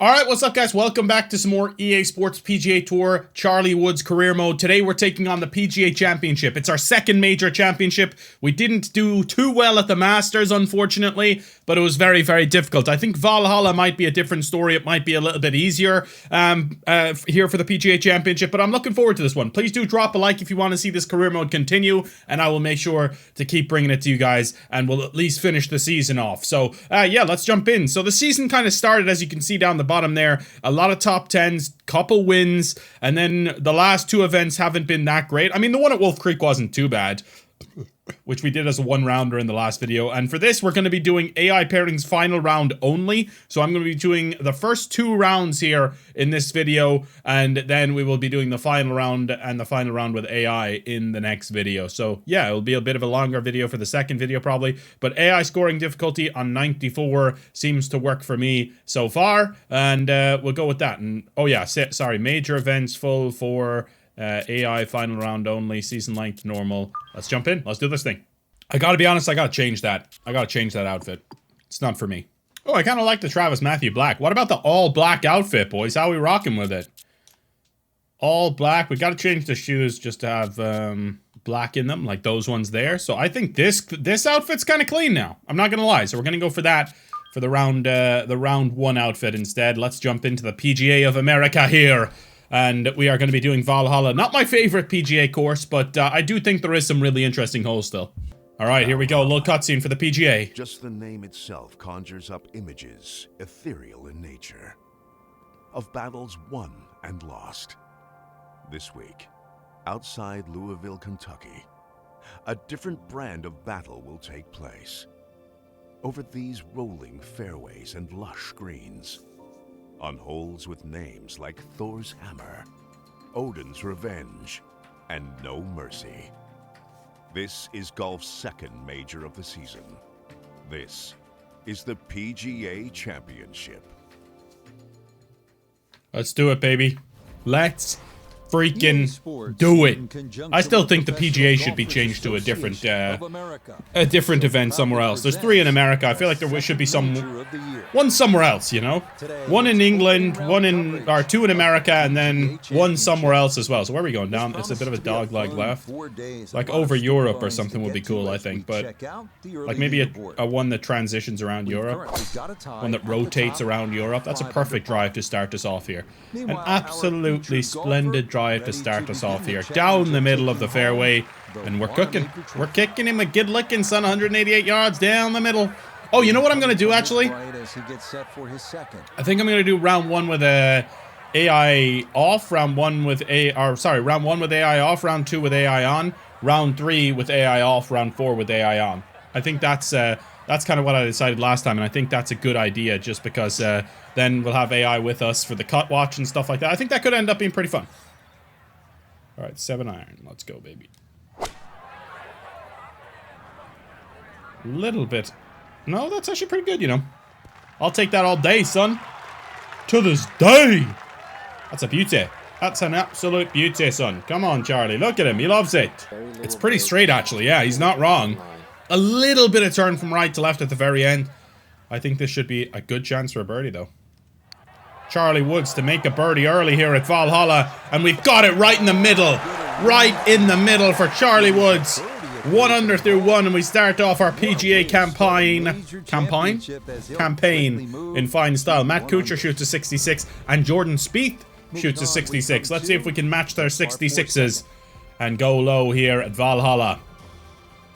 Alright, what's up guys? Welcome back to some more EA Sports PGA Tour Charlie Woods career mode. Today we're taking on the PGA Championship. It's our second major championship. We didn't do too well at the Masters, unfortunately, but it was very, very difficult. I think Valhalla might be a different story. It might be a little bit easier here for the PGA Championship, but I'm looking forward to this one. Please do drop a like if you want to see this career mode continue, and I will make sure to keep bringing it to you guys, and we'll at least finish the season off. So, yeah, let's jump in. So the season kind of started, as you can see down the bottom there, a lot of top 10s, couple wins, and then the last two events haven't been that great. I mean, the one at Wolf Creek wasn't too bad, which we did as a one-rounder in the last video. And for this, we're going to be doing AI pairings final round only. So I'm going to be doing the first two rounds here in this video, and then we will be doing the final round and the final round with AI in the next video. So yeah, it'll be a bit of a longer video for the second video probably, but AI scoring difficulty on 94 seems to work for me so far, and we'll go with that. And oh yeah, sorry, major events full for AI final round only, season length normal. Let's jump in. Let's do this thing. I gotta be honest, I gotta change that. I gotta change that outfit. It's not for me. Oh, I kind of like the Travis Matthew black. What about the all black outfit, boys? How are we rocking with it? All black. We gotta change the shoes just to have black in them, like those ones there. So I think this outfit's kind of clean now. I'm not gonna lie. So we're gonna go for that for the round one outfit instead. Let's jump into the PGA of America here. And we are going to be doing Valhalla. Not my favorite PGA course, but I do think there is some really interesting holes still. Alright, here we go. A little cutscene for the PGA. Just the name itself conjures up images, ethereal in nature, of battles won and lost. This week, outside Louisville, Kentucky, a different brand of battle will take place. Over these rolling fairways and lush greens, on holes with names like Thor's Hammer, Odin's Revenge, and No Mercy. This is golf's second major of the season. This is the PGA Championship. Let's do it, baby. Let's freaking do it. I still think the PGA should be changed to a different event somewhere else. There's three in America. I feel like there should be one somewhere else, you know? One in England, two in America, and then one somewhere else as well. So where are we going down? It's a bit of a dog-leg left. Like over Europe or something would be cool, I think. But like maybe a one that transitions around Europe. One that rotates around Europe. That's a perfect drive to start us off here. An absolutely splendid drive to start us off here. Down the middle of the fairway. And we're cooking. We're kicking him a good licking, son. 188 yards down the middle. Oh, you know what I'm going to do, actually? I think I'm going to do round one with AI off, round one with AI off, round two with AI on, round three with AI off, round four with AI on. I think that's kind of what I decided last time, and I think that's a good idea, just because then we'll have AI with us for the cut watch and stuff like that. I think that could end up being pretty fun. All right, 7-iron. Let's go, baby. Little bit. No, that's actually pretty good, you know. I'll take that all day, son. To this day. That's a beauty. That's an absolute beauty, son. Come on, Charlie. Look at him. He loves it. It's pretty straight, actually. Yeah, he's not wrong. A little bit of turn from right to left at the very end. I think this should be a good chance for a birdie, though. Charlie Woods to make a birdie early here at Valhalla. And we've got it right in the middle. Right in the middle for Charlie Woods. 1 under through 1, and we start off our PGA campaign in fine style. Matt Kuchar shoots a 66, and Jordan Spieth shoots a 66. Let's see if we can match their 66s and go low here at Valhalla.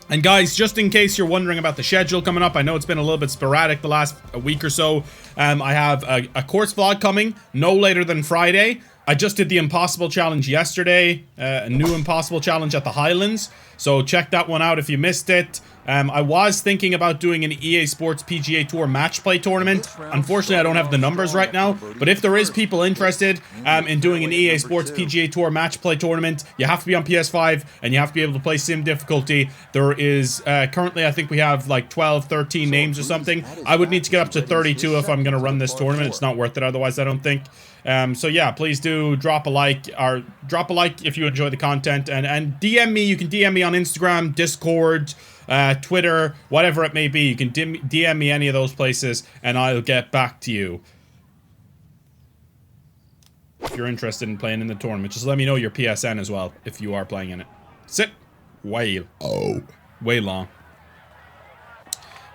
And guys, just in case you're wondering about the schedule coming up, I know it's been a little bit sporadic the last week or so. I have a course vlog coming no later than Friday. I just did the Impossible Challenge yesterday, a new Impossible Challenge at the Highlands, so check that one out if you missed it. I was thinking about doing an EA Sports PGA Tour match play tournament. Unfortunately, I don't have the numbers right now, but if there is people interested in doing an EA Sports PGA Tour match play tournament, you have to be on PS5 and you have to be able to play sim difficulty. There is currently, I think we have like 12, 13 names or something. I would need to get up to 32 if I'm going to run this tournament. It's not worth it otherwise, I don't think. So yeah, please do drop a like if you enjoy the content, and DM me. You can DM me on Instagram, Discord, Twitter, whatever it may be. You can DM me any of those places and I'll get back to you. if you're interested in playing in the tournament. Just let me know your PSN as well if you are playing in it. Sit. Whale. Oh. Way long.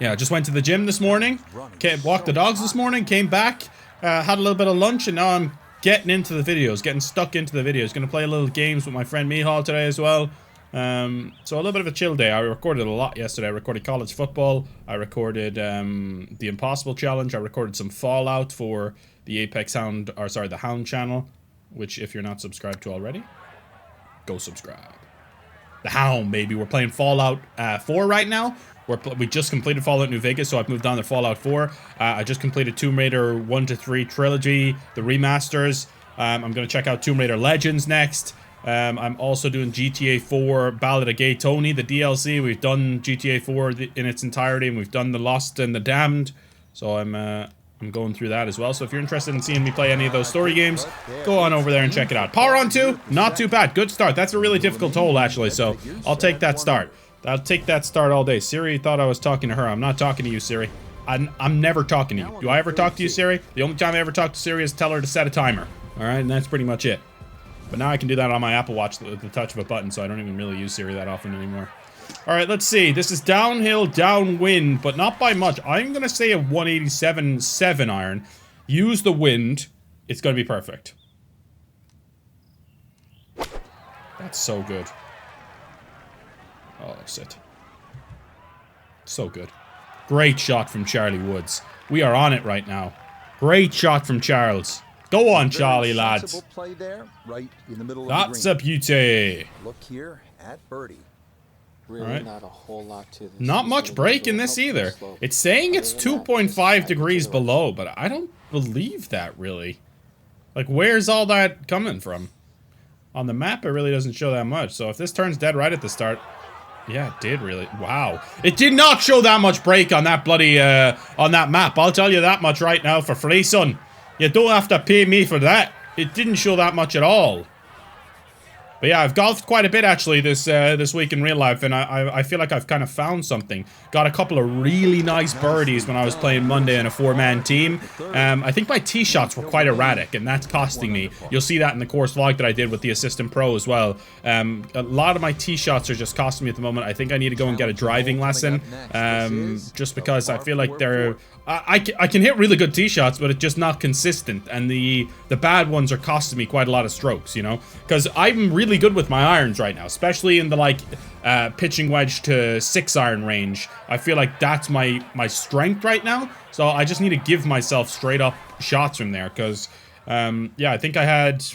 Yeah, I just went to the gym this morning. Walked the dogs this morning. Came back. Had a little bit of lunch, and now I'm getting into the videos. Getting stuck into the videos. Gonna play a little games with my friend Mihal today as well. So a little bit of a chill day. I recorded a lot yesterday. I recorded college football. I recorded the Impossible Challenge. I recorded some Fallout for the the Hound channel, which if you're not subscribed to already, go subscribe. The Hound, baby. We're playing Fallout 4 right now. We just completed Fallout New Vegas, so I've moved on to Fallout 4. I just completed Tomb Raider 1 to 3 trilogy, the remasters. I'm going to check out Tomb Raider Legends next. I'm also doing GTA 4 Ballad of Gay Tony, the DLC. We've done GTA 4 in its entirety, and we've done The Lost and the Damned. So I'm going through that as well. So if you're interested in seeing me play any of those story games, go on over there and check it out. Power on 2, not too bad. Good start. That's a really difficult hole, actually, so I'll take that start. I'll take that start all day. Siri thought I was talking to her. I'm not talking to you, Siri. I'm never talking to you. Do I ever talk to you, Siri? The only time I ever talk to Siri is tell her to set a timer. Alright, and that's pretty much it. But now I can do that on my Apple Watch with the touch of a button, so I don't even really use Siri that often anymore. Alright, let's see. This is downhill, downwind, but not by much. I'm going to say a 187.7 iron. Use the wind. It's going to be perfect. That's so good. Oh, sit. So good. Great shot from Charlie Woods. We are on it right now. Great shot from Charles. Go on, Charlie, lads. Play there, right in the middle of That's the a beauty. Look here at birdie. Really not a whole lot to this. Not much break in this either. It's saying it's 2.5 degrees below, but I don't believe that, really. Like, where's all that coming from? On the map, it really doesn't show that much. So if this turns dead right at the start... Yeah, it did really. Wow. It did not show that much break on that bloody, on that map. I'll tell you that much right now for free, son. You don't have to pay me for that. It didn't show that much at all. But yeah, I've golfed quite a bit actually this week in real life, and I feel like I've kind of found something. Got a couple of really nice birdies when I was playing Monday in a 4-man team. I think my tee shots were quite erratic, and that's costing me. You'll see that in the course vlog that I did with the assistant pro as well. A lot of my tee shots are just costing me at the moment. I think I need to go and get a driving lesson, just because I feel like they're... I can hit really good tee shots, but it's just not consistent, and the bad ones are costing me quite a lot of strokes, you know? Because I'm really good with my irons right now, especially in the, like, pitching wedge to 6-iron range. I feel like that's my strength right now, so I just need to give myself straight-up shots from there, because, yeah, I think I had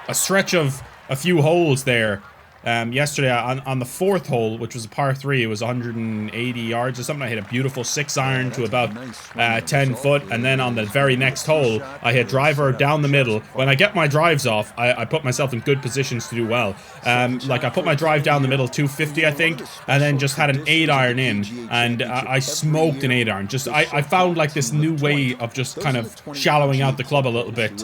a stretch of a few holes there. Yesterday on the 4th hole, which was a par 3, it was 180 yards or something. I hit a beautiful 6-iron to about 10 foot, and then on the very next hole, I hit driver down the middle. When I get my drives off, I put myself in good positions to do well. Like I put my drive down the middle, 250, I think, and then just had an 8-iron in, and I smoked an 8-iron. Just I found like this new way of just kind of shallowing out the club a little bit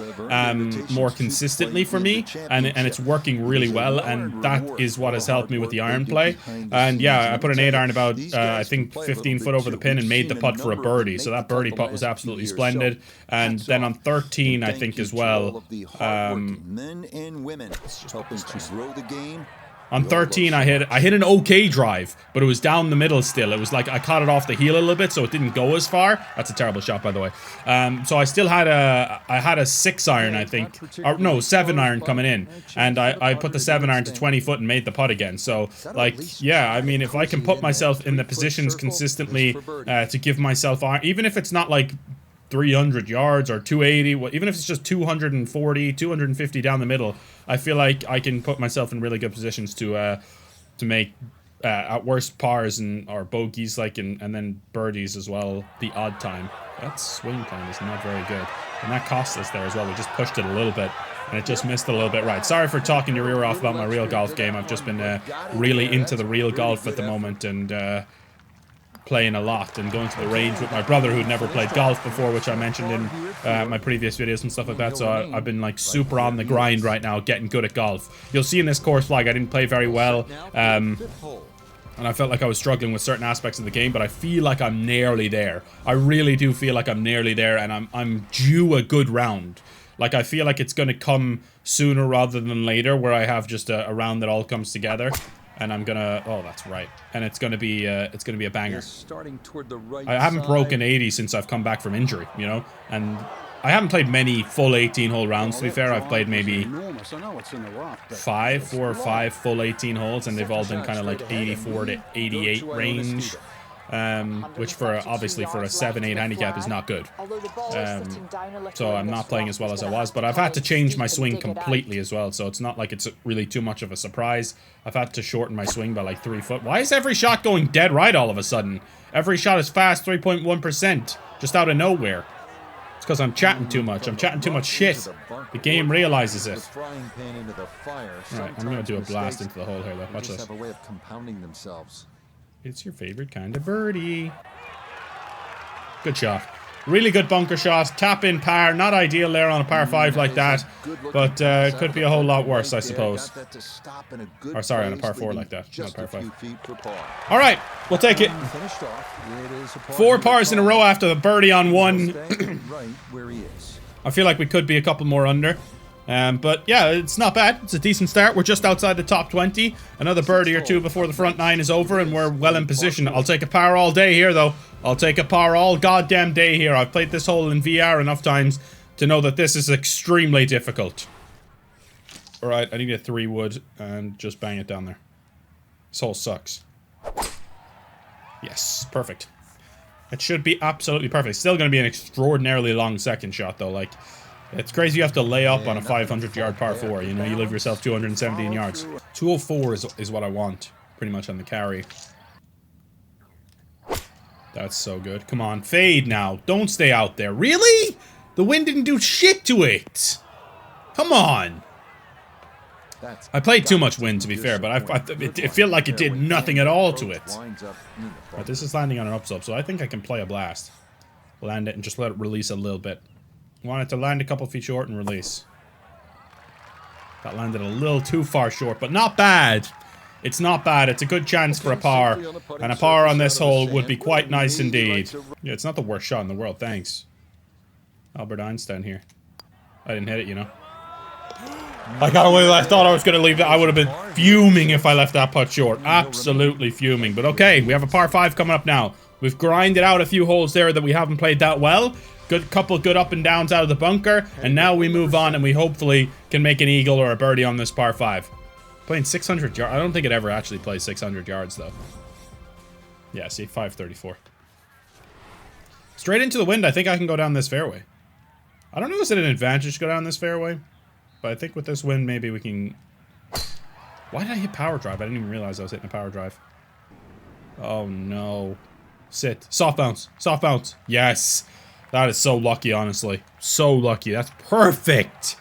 more consistently for me, and it's working really well, and that is what has helped me with the iron play. And yeah, I put an 8-iron about I think 15 foot over the pin and made the putt for a birdie, so that birdie putt was absolutely splendid. And then on 13, I think as well, men and women helping to grow the game. On 13, I hit an okay drive, but it was down the middle still. It was like I caught it off the heel a little bit, so it didn't go as far. That's a terrible shot, by the way. So I still had a 6-iron, I think, or no, 7-iron coming in, and I put the 7-iron to 20 foot and made the putt again. So like, yeah, I mean, if I can put myself in the positions consistently to give myself iron, even if it's not like 300 yards or 280, even if it's just 240, 250 down the middle, I feel like I can put myself in really good positions to make at worst pars or bogeys, like, and then birdies as well, the odd time. That swing plan is not very good, and that cost us there as well. We just pushed it a little bit, and it just missed a little bit right. Sorry for talking your ear off about my real golf game. I've just been really into the real golf at the moment, and playing a lot and going to the range with my brother who'd never played golf before, which I mentioned in my previous videos and stuff like that. So I've been like super on the grind right now, getting good at golf. You'll see in this course vlog I didn't play very well, and I felt like I was struggling with certain aspects of the game, but I feel like I'm nearly there. I really do feel like I'm nearly there, and I'm due a good round. Like, I feel like it's going to come sooner rather than later, where I have just a round that all comes together. And I'm gonna... Oh, that's right. And it's gonna be a banger. I haven't broken 80 since I've come back from injury, you know? And I haven't played many full 18-hole rounds, to be fair. I've played maybe 4 or 5 full 18 holes, and they've all been kind of like 84 to 88 range. Which obviously for a 7-8 handicap is not good. So I'm not playing as well as I was, but I've had to change my swing completely as well, so it's not like it's really too much of a surprise. I've had to shorten my swing by like 3 foot. Why is every shot going dead right all of a sudden? Every shot is fast, 3.1%, just out of nowhere. It's because I'm chatting too much. I'm chatting too much shit. The game realizes it. Alright, I'm gonna do a blast into the hole here though. Watch this. It's your favorite kind of birdie. Good shot. Really good bunker shot. Tap in par. Not ideal there on a par 5 like that. But could be a whole lot worse, I suppose. Or sorry, on a par 4 like that. Not a par 5. Alright, we'll take it. 4 pars in a row after the birdie on 1. I feel like we could be a couple more under. But yeah, it's not bad. It's a decent start. We're just outside the top 20. Another birdie or two before the front 9 is over, and we're well in position. I'll take a par all day here, though. I'll take a par all goddamn day here. I've played this hole in VR enough times to know that this is extremely difficult. Alright, I need a 3 wood and just bang it down there. This hole sucks. Yes, perfect. It should be absolutely perfect. Still going to be an extraordinarily long second shot, though. Like... It's crazy you have to lay up on a 500-yard par 4. You know, you leave yourself 217 yards. 204 is what I want, pretty much on the carry. That's so good. Come on, fade now. Don't stay out there. Really? The wind didn't do shit to it. Come on. I played too much wind, to be fair, but it felt like it did nothing at all to it. But this is landing on an upslope, so I think I can play a blast. Land it and just let it release a little bit. Want it to land a couple feet short and release. That landed a little too far short, but not bad. It's not bad. It's a good chance for a par. And a par on this hole would be quite nice indeed. Yeah, it's not the worst shot in the world, thanks. Albert Einstein here. I didn't hit it, you know. I got away with it. I thought I was going to leave that. I would have been fuming if I left that putt short. Absolutely fuming. But okay, we have a par 5 coming up now. We've grinded out a few holes there that we haven't played that well. Couple good up and downs out of the bunker, and now we move on and we hopefully can make an eagle or a birdie on this par 5. Playing 600 yards. I don't think it ever actually plays 600 yards though. Yeah, see, 534. Straight into the wind. I think I can go down this fairway. I don't know if it's an advantage to go down this fairway, but I think with this wind maybe we can... Why did I hit power drive? I didn't even realize I was hitting a power drive. Oh no. Sit. Soft bounce. Soft bounce. Yes. That is so lucky, honestly. So lucky. That's perfect.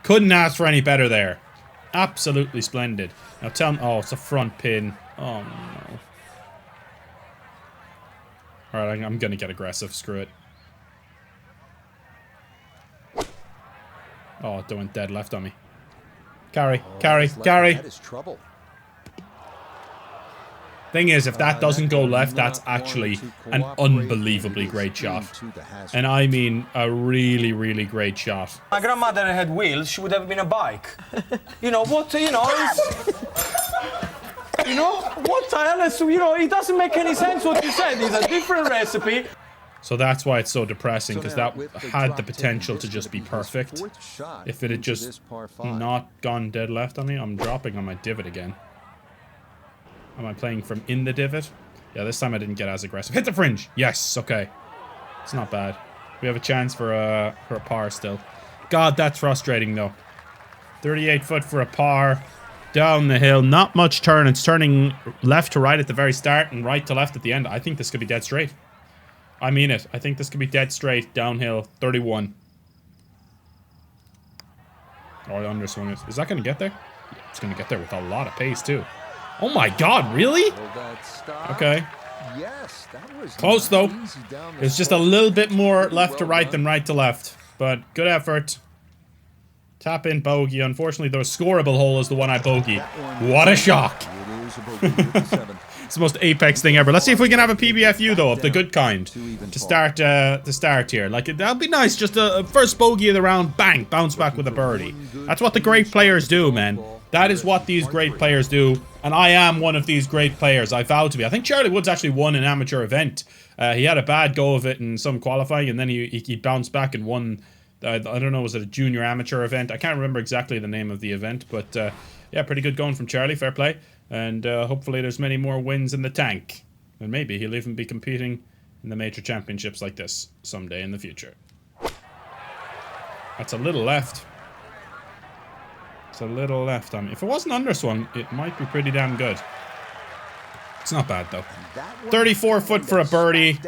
Couldn't ask for any better there. Absolutely splendid. Now tell me... Oh, it's a front pin. Oh, no. Alright, I'm gonna get aggressive. Screw it. Oh, it went dead left on me. Carry. Carry. Carry. That is trouble. Thing is, if that doesn't go left, that's actually an unbelievably great shot. And I mean a really, really great shot. My grandmother had wheels, she would have been a bike. You know, what, you know, you know, what the hell is, you know, it doesn't make any sense what you said. It's a different recipe. So that's why it's so depressing, because that had the potential to just be perfect. If it had just not gone dead left on me, I'm dropping on my divot again. Am I playing from in the divot? Yeah, this time I didn't get as aggressive. Hit the fringe! Yes, okay. It's not bad. We have a chance for a par still. God, that's frustrating though. 38 foot for a par. Down the hill. Not much turn. It's turning left to right at the very start and right to left at the end. I think this could be dead straight. I mean it. I think this could be dead straight. Downhill. 31. Oh, I underswing it. Is that going to get there? Yeah, it's going to get there with a lot of pace too. Oh my god, really? Okay. Yes, that was close though. It's just a little bit more left to right than right to left. But good effort. Tap in bogey. Unfortunately, the scoreable hole is the one I bogey. What a shock. It's the most apex thing ever. Let's see if we can have a PBFU though, of the good kind, to start here. Like, that'll be nice. Just a first bogey of the round, bang, bounce back with a birdie. That's what the great players do, man. That is what these great players do, and I am one of these great players. I vow to be. I think Charlie Woods actually won an amateur event. He had a bad go of it in some qualifying, and then he bounced back and won. I don't know, was it a junior amateur event? I can't remember exactly the name of the event, but yeah, pretty good going from Charlie. Fair play. And hopefully there's many more wins in the tank. And maybe he'll even be competing in the major championships like this someday in the future. That's a little left. It's a little left on me. If it wasn't underswung, it might be pretty damn good. It's not bad, though. 34 foot for a birdie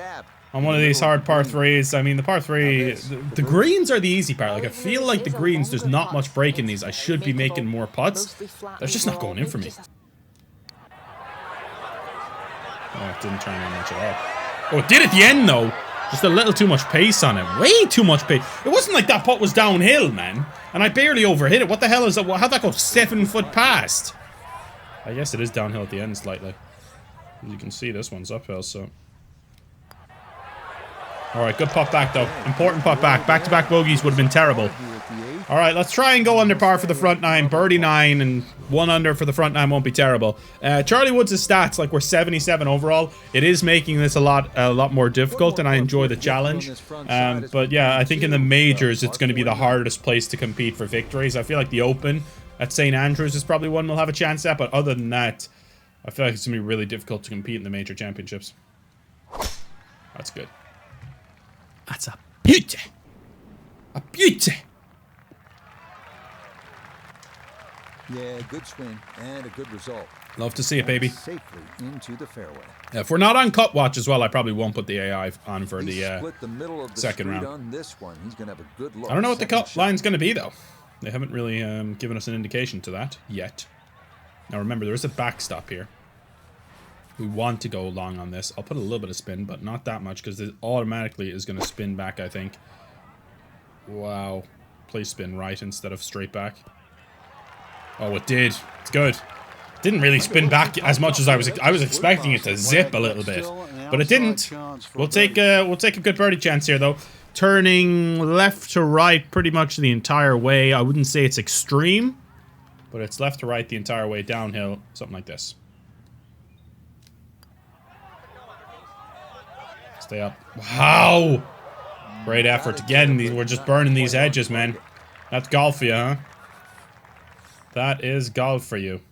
on one of these hard par 3s. I mean, the par 3... The greens are the easy part. Like, I feel like the greens, there's not much break in these. I should be making more putts. They're just not going in for me. Oh, it didn't turn on much at all. Oh, it did at the end, though. Just a little too much pace on it. Way too much pace. It wasn't like that putt was downhill, man. And I barely overhit it. What the hell is that? How'd that go 7 foot past? I guess it is downhill at the end slightly. As you can see, this one's uphill, so... Alright, good putt back, though. Important putt back. Back-to-back bogeys would have been terrible. Alright, let's try and go under par for the front 9. Birdie 9 and 1 under for the front 9 won't be terrible. Charlie Woods' stats, like, we're 77 overall. It is making this a lot more difficult, and I enjoy the challenge. But yeah, I think in the majors, it's going to be the hardest place to compete for victories. I feel like the Open at St. Andrews is probably one we'll have a chance at, but other than that, I feel like it's going to be really difficult to compete in the major championships. That's good. That's a beauty. A beauty. Yeah, good swing and a good result. Love to see it, baby. Safely into the fairway. If we're not on cut watch as well, I probably won't put the AI on for the second round. On this one. He's gonna have a good look. I don't know what the cut line's going to be, though. They haven't really given us an indication to that yet. Now remember, there is a backstop here. We want to go long on this. I'll put a little bit of spin, but not that much, because it automatically is going to spin back, I think. Wow. Please spin right instead of straight back. Oh, it did. It's good. Didn't really spin back as much as I was expecting it to zip a little bit, but it didn't. We'll take a good birdie chance here, though. Turning left to right pretty much the entire way. I wouldn't say it's extreme, but it's left to right the entire way downhill, something like this. Stay up. Wow! Great effort. Again, we're just burning these edges, man. That's golf for you, huh? That is golf for you.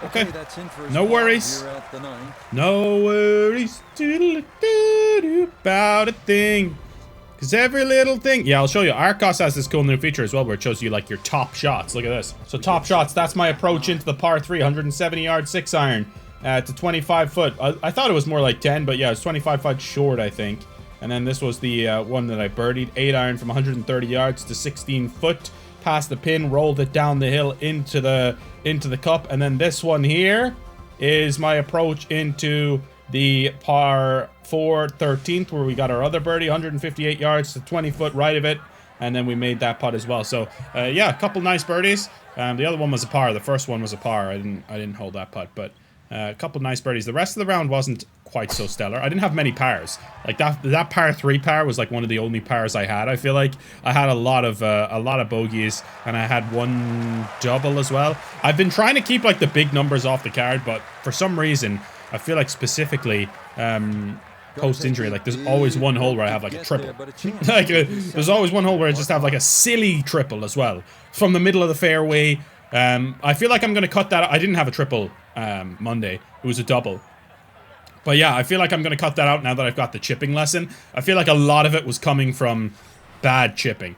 Okay. No worries. No worries. About a thing. Because every little thing... Yeah, I'll show you. Arcos has this cool new feature as well where it shows you, like, your top shots. Look at this. So top shots, that's my approach into the par 3. 170-yard 6-iron. To 25 foot. I thought it was more like 10, but yeah, it's 25 foot short, I think. And then this was the one that I birdied. 8-iron from 130 yards to 16 foot. Past the pin, rolled it down the hill into the cup. And then this one here is my approach into the par 4 13th, where we got our other birdie. 158 yards to 20 foot right of it. And then we made that putt as well. So, yeah, a couple nice birdies. The other one was a par. The first one was a par. I didn't hold that putt, but... a couple nice birdies. The rest of the round wasn't quite so stellar. I didn't have many pars. Like that par 3 par was like one of the only pars I had. I feel like I had a lot of bogeys, and I had one double as well. I've been trying to keep like the big numbers off the card, but for some reason I feel like specifically post injury, like there's always one hole where I have like a triple. Like there's always one hole where I just have like a silly triple as well from the middle of the fairway. I feel like I'm gonna cut that out. I didn't have a triple Monday. It was a double. But yeah, I feel like I'm gonna cut that out now that I've got the chipping lesson. I feel like a lot of it was coming from bad chipping.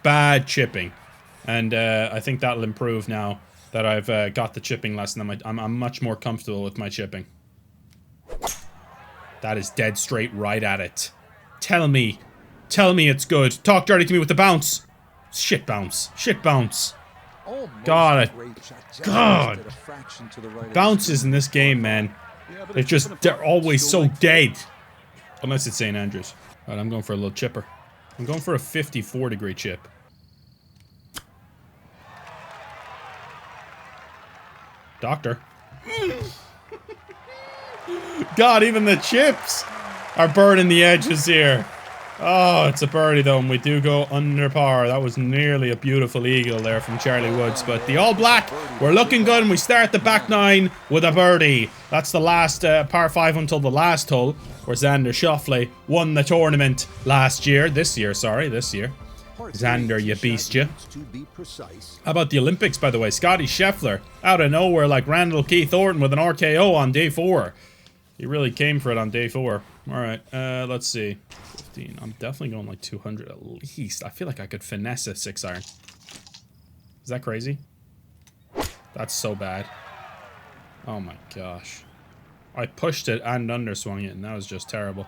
Bad chipping. And I think that'll improve now that I've got the chipping lesson. I'm much more comfortable with my chipping. That is dead straight right at it. Tell me it's good. Talk dirty to me with the bounce. Shit bounce. Shit bounce. God. Bounces in this game, man. They're always so dead. Unless it's St. Andrews. Alright, I'm going for a little chipper. I'm going for a 54-degree chip. Doctor. God, even the chips are burning the edges here. Oh, it's a birdie though, and we do go under par. That was nearly a beautiful eagle there from Charlie Woods. But the All Black, we're looking good, and we start the back nine with a birdie. That's the last par 5 until the last hole, where Xander Schauffele won the tournament this year. Xander, you beast, you. How about the Olympics, by the way? Scotty Scheffler, out of nowhere, like Randall Keith Thornton with an RKO on day 4. He really came for it on day 4. Alright, let's see. 15. I'm definitely going like 200 at least. I feel like I could finesse a 6-iron. Is that crazy? That's so bad. Oh my gosh. I pushed it and underswung it, and that was just terrible.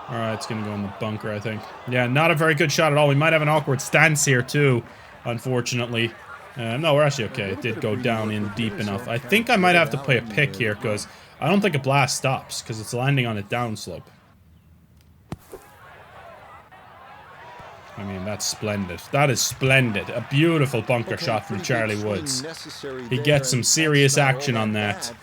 Alright, it's gonna go in the bunker, I think. Yeah, not a very good shot at all. We might have an awkward stance here, too, unfortunately. No, we're actually okay. It did go down in deep enough. I think I might have to play a pick here, because I don't think a blast stops, because it's landing on a downslope. I mean, that's splendid. That is splendid. A beautiful bunker shot from Charlie Woods. He gets some serious action on that.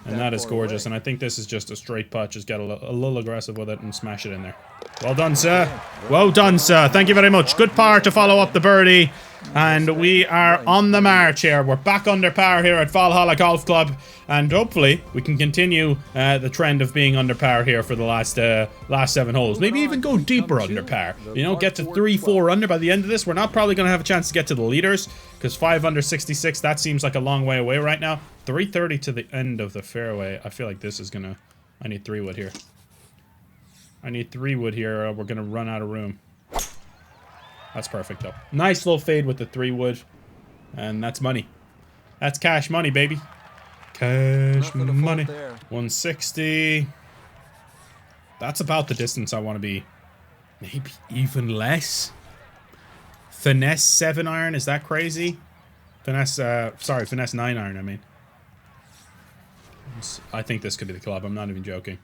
And that is gorgeous. And I think this is just a straight putt. Just get a little aggressive with it and smash it in there. Well done, sir. Well done, sir. Thank you very much. Good par to follow up the birdie. And we are on the march here. We're back under par here at Valhalla Golf Club. And hopefully we can continue the trend of being under par here for the last 7 holes. Maybe even go deeper under par. You know, get to 3-4 under by the end of this. We're not probably going to have a chance to get to the leaders, because 5 under 66, that seems like a long way away right now. 330 to the end of the fairway. I feel like this is going to... I need 3 wood here. I need 3 wood here, or we're going to run out of room. That's perfect, though. Nice little fade with the 3 wood. And that's money. That's cash money, baby. Cash money. 160. That's about the distance I want to be. Maybe even less. Finesse 7-iron. Is that crazy? Finesse, sorry, finesse 9-iron, I mean. I think this could be the club. I'm not even joking.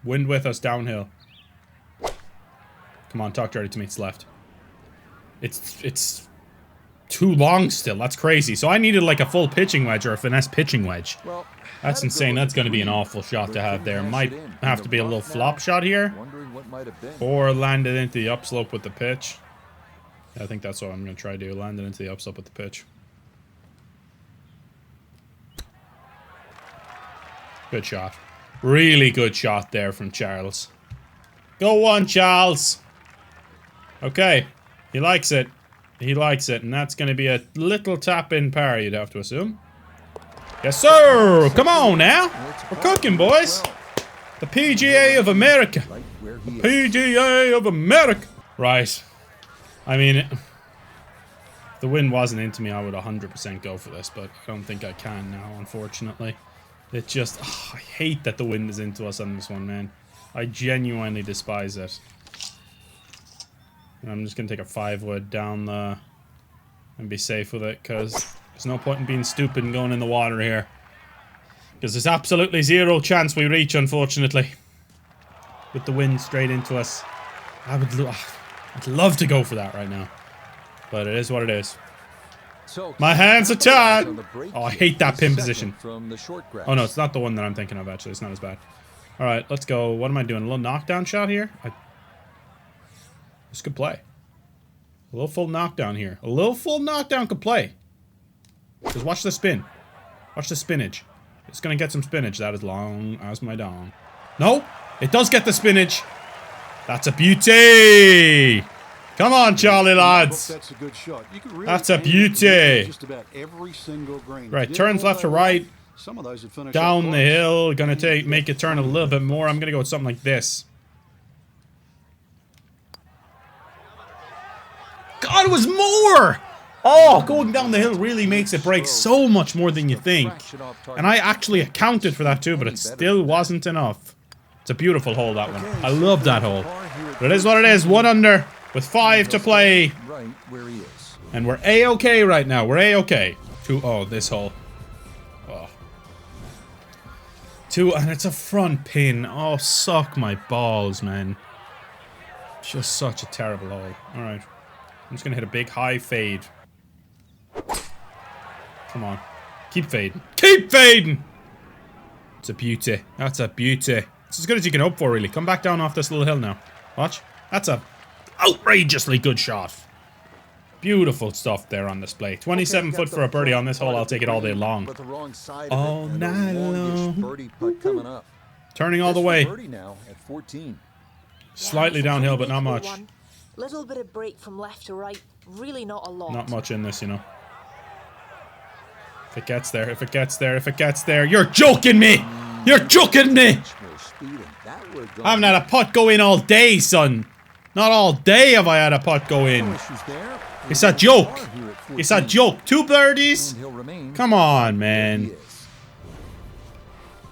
Wind with us downhill. Come on, talk dirty to me. It's left. It's too long still. That's crazy. So I needed like a full pitching wedge or a finesse pitching wedge. That's insane. That's going to be an awful shot to have there. Might have to be a little flop shot here. Or land it into the upslope with the pitch. I think that's what I'm going to try to do. Land it into the upslope with the pitch. Good shot. Really good shot there from Charles. Go on, Charles. Okay. He likes it. He likes it. And that's going to be a little tap-in par, you'd have to assume. Yes, sir! Come on now! We're cooking, boys! The PGA of America. The PGA of America. Right. I mean, if the wind wasn't into me, I would 100% go for this, but I don't think I can now, unfortunately. It just... Oh, I hate that the wind is into us on this one, man. I genuinely despise it. And I'm just going to take a 5 wood down the... and be safe with it, because there's no point in being stupid and going in the water here. Because there's absolutely zero chance we reach, unfortunately. With the wind straight into us. I'd love to go for that right now. But it is what it is. My hands are tied! Oh, I hate that pin position. Oh no, it's not the one that I'm thinking of, actually. It's not as bad. Alright, let's go. What am I doing? A little knockdown shot here? This could play. A little full knockdown here. A little full knockdown could play. Just watch the spin. Watch the spinach. It's gonna get some spinach. That is long as my dong. No! It does get the spinach! That's a beauty! Come on, Charlie lads! That's a good shot. You could really That's a beauty! just about every single grain. Right, turns left to right. Some of those would finish Down up the close. hill. Gonna make it turn a little bit more. I'm gonna go with something like this. God, it was more! Oh, going down the hill really makes it break so much more than you think. And I actually accounted for that too, but it still wasn't enough. It's a beautiful hole, that one. I love that hole. But it is what it is. 1 under with 5 to play. Right where he is. And we're A-okay right now. We're A-okay. Oh, this hole. Oh. 2, and it's a front pin. Oh, suck my balls, man. Just such a terrible hole. Alright. I'm just gonna hit a big high fade. Come on. Keep fading. Keep fading! It's a beauty. That's a beauty. It's as good as you can hope for, really. Come back down off this little hill now. Watch. That's a outrageously good shot. Beautiful stuff there on display. 27 foot for a birdie on this hole. I'll take it all day long. All night long. Turning all the way. Slightly downhill, but not much. Little bit of break from left to right. Really not a lot. Not much in this, you know. If it gets there, if it gets there, if it gets there. You're joking me! You're joking me! I haven't had a putt go in all day, son. Not all day have I had a putt go in. It's a joke. It's a joke. 2 birdies? Come on, man.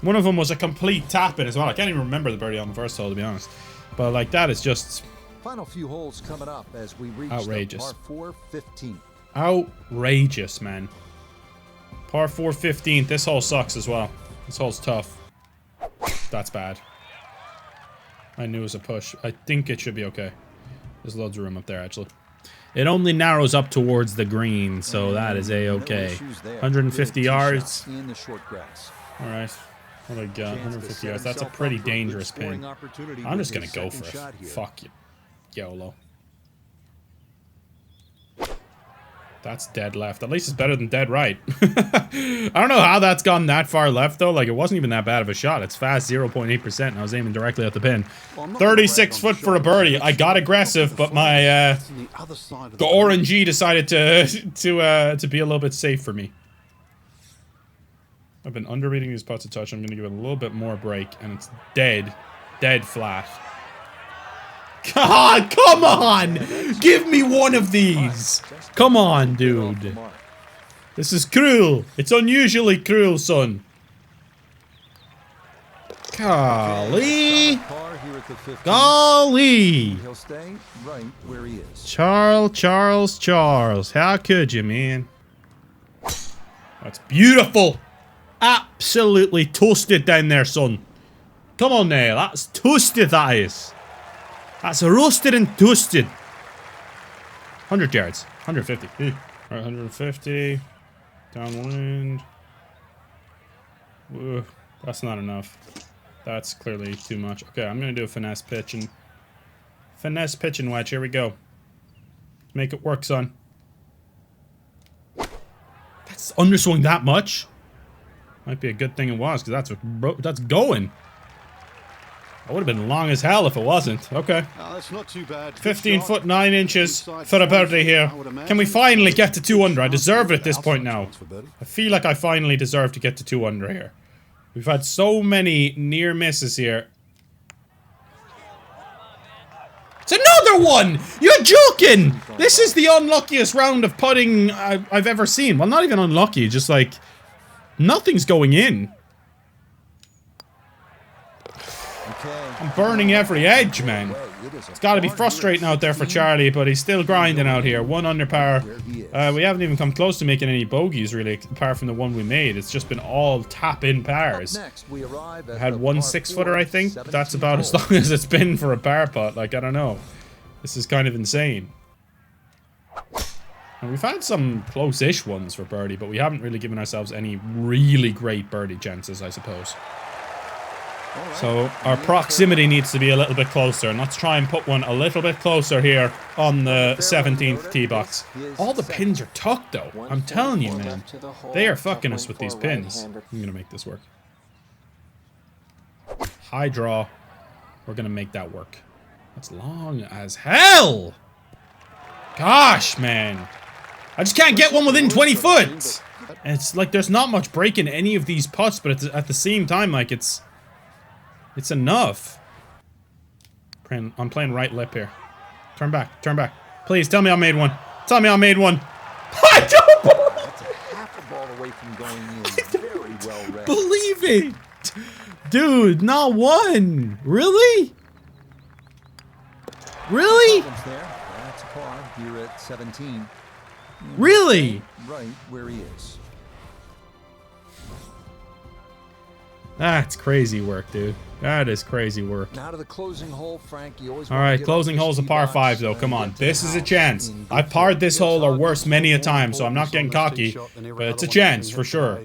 One of them was a complete tap-in as well. I can't even remember the birdie on the first hole, to be honest. But, like, that is just... Final few holes coming up as we reach outrageous. the par 4 15th. Outrageous, man. Par 4 15th. This hole sucks as well. This hole's tough. That's bad. I knew it was a push. I think it should be okay. There's loads of room up there, actually. It only narrows up towards the green, so that is a-okay. 150 yards. Alright. What do I got? 150 yards. That's a pretty dangerous pin. I'm just gonna go for it. Fuck you. YOLO. That's dead left. At least it's better than dead right. I don't know how that's gone that far left, though. Like, it wasn't even that bad of a shot. It's fast 0.8%, and I was aiming directly at the pin. 36 foot for a birdie. I got aggressive, but my, the orangey decided to be a little bit safe for me. I've been underrating these putts a touch. I'm going to give it a little bit more break, and it's dead. Dead flat. God, come on! Give me one of these! Come on, dude. This is cruel. It's unusually cruel, son. Golly. Golly. Charles. How could you, man? That's beautiful. Absolutely toasted down there, son. Come on now. That's toasted, that is. That's roasted and toasted. 100 yards. 150. Alright, 150. Downwind. Whoa, that's not enough. That's clearly too much. Okay, I'm going to do a finesse pitch and... Finesse pitch and wedge. Here we go. Make it work, son. That's underswung that much? Might be a good thing it was, because that's going. That would have been long as hell if it wasn't. Okay. That's not too bad. 15 foot 9 inches for a birdie here. Can we finally get to 2 under? I deserve it at this point now. I feel like I finally deserve to get to 2 under here. We've had so many near misses here. It's another one! You're joking! This is the unluckiest round of putting I've ever seen. Well, not even unlucky, just like... Nothing's going in. I'm burning every edge, man. It's got to be frustrating out there for Charlie, but he's still grinding out here. 1 under par. We haven't even come close to making any bogeys, really, apart from the one we made. It's just been all tap-in pars. I had 1 6-footer, I think. That's about as long as it's been for a par putt. Like, I don't know. This is kind of insane. And we've had some close-ish ones for birdie, but we haven't really given ourselves any really great birdie chances, I suppose. So our proximity needs to be a little bit closer, and let's try and put one a little bit closer here on the 17th tee box. All the pins are tucked, though. I'm telling you, man. They are fucking us with these pins. I'm gonna make this work. High draw. We're gonna make that work. That's long as hell! Gosh, man. I just can't get one within 20 foot! And it's like there's not much break in any of these putts, but at the same time, like, it's enough. I'm playing right lip here. Turn back. Turn back. Please, tell me I made one. Tell me I made one. I don't believe it! Dude, not one! Really? Really? That's a par here at 17. Really? Right where he is. That's crazy work, dude. That is crazy work. Now to the closing hole, Frank. Alright, closing hole's a par 5, though. Come on. This is a chance. I've parred this hole or worse many a time, so I'm not getting cocky. But it's a chance, for sure.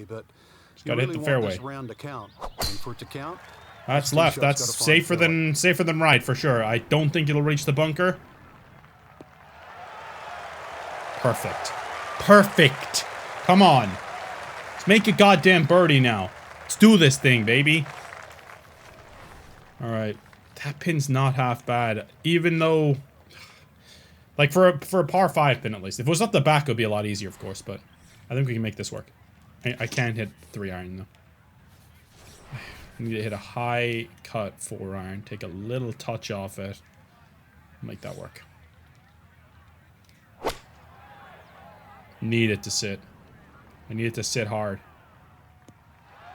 Gotta hit the fairway. This round to count. And for it to count, That's tee left. shot's That's gotta find safer than right for sure. I don't think it'll reach the bunker. Perfect. Perfect. Come on. Let's make a goddamn birdie now. Let's do this thing, baby. All right. That pin's not half bad, even though, like, for a par 5 pin at least. If it was up the back, it would be a lot easier, of course, but I think we can make this work. I can't hit 3-iron, though. I need to hit a high cut 4-iron, take a little touch off it, make that work. Need it to sit. I need it to sit hard.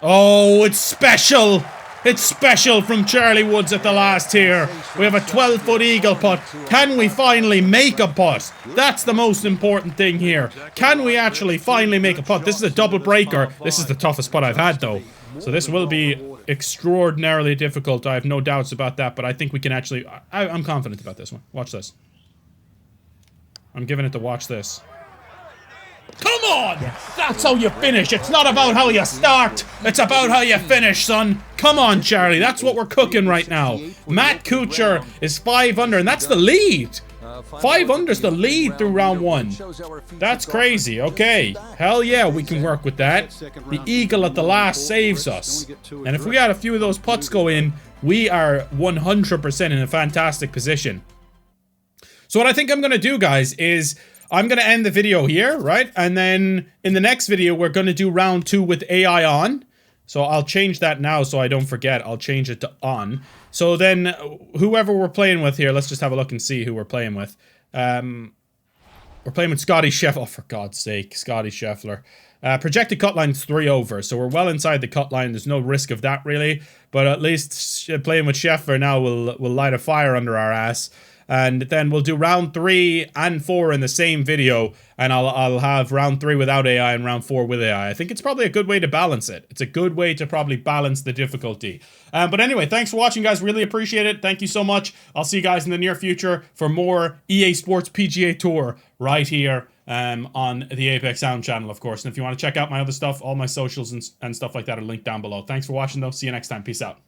Oh, it's special! It's special from Charlie Woods at the last here. We have a 12-foot eagle putt. Can we finally make a putt? That's the most important thing here. Can we actually finally make a putt? This is a double breaker. This is the toughest putt I've had, though. So this will be extraordinarily difficult. I have no doubts about that, but I think we can actually... I'm confident about this one. Watch this. I'm giving it to watch this. Come on! That's how you finish. It's not about how you start. It's about how you finish, son. Come on, Charlie. That's what we're cooking right now. Matt Kuchar is 5 under, and that's the lead. 5 under's the lead through round 1. That's crazy. Okay. Hell yeah, we can work with that. The eagle at the last saves us. And if we had a few of those putts go in, we are 100% in a fantastic position. So what I think I'm going to do, guys, is... I'm going to end the video here, right? And then in the next video, we're going to do round 2 with AI on. So I'll change that now so I don't forget. I'll change it to on. So then whoever we're playing with here, let's just have a look and see who we're playing with. We're playing with Scotty Scheffler. Oh, for God's sake, Scotty Scheffler. Projected cut line's 3 over, so we're well inside the cut line. There's no risk of that, really. But at least playing with Scheffler now will light a fire under our ass. And then we'll do round 3 and 4 in the same video, and I'll have round 3 without AI and round 4 with AI. I think it's probably a good way to balance it. It's a good way to probably balance the difficulty. But anyway, thanks for watching, guys. Really appreciate it. Thank you so much. I'll see you guys in the near future for more EA Sports PGA Tour right here on the Apex Sound channel, of course. And if you want to check out my other stuff, all my socials and stuff like that are linked down below. Thanks for watching, though. See you next time. Peace out.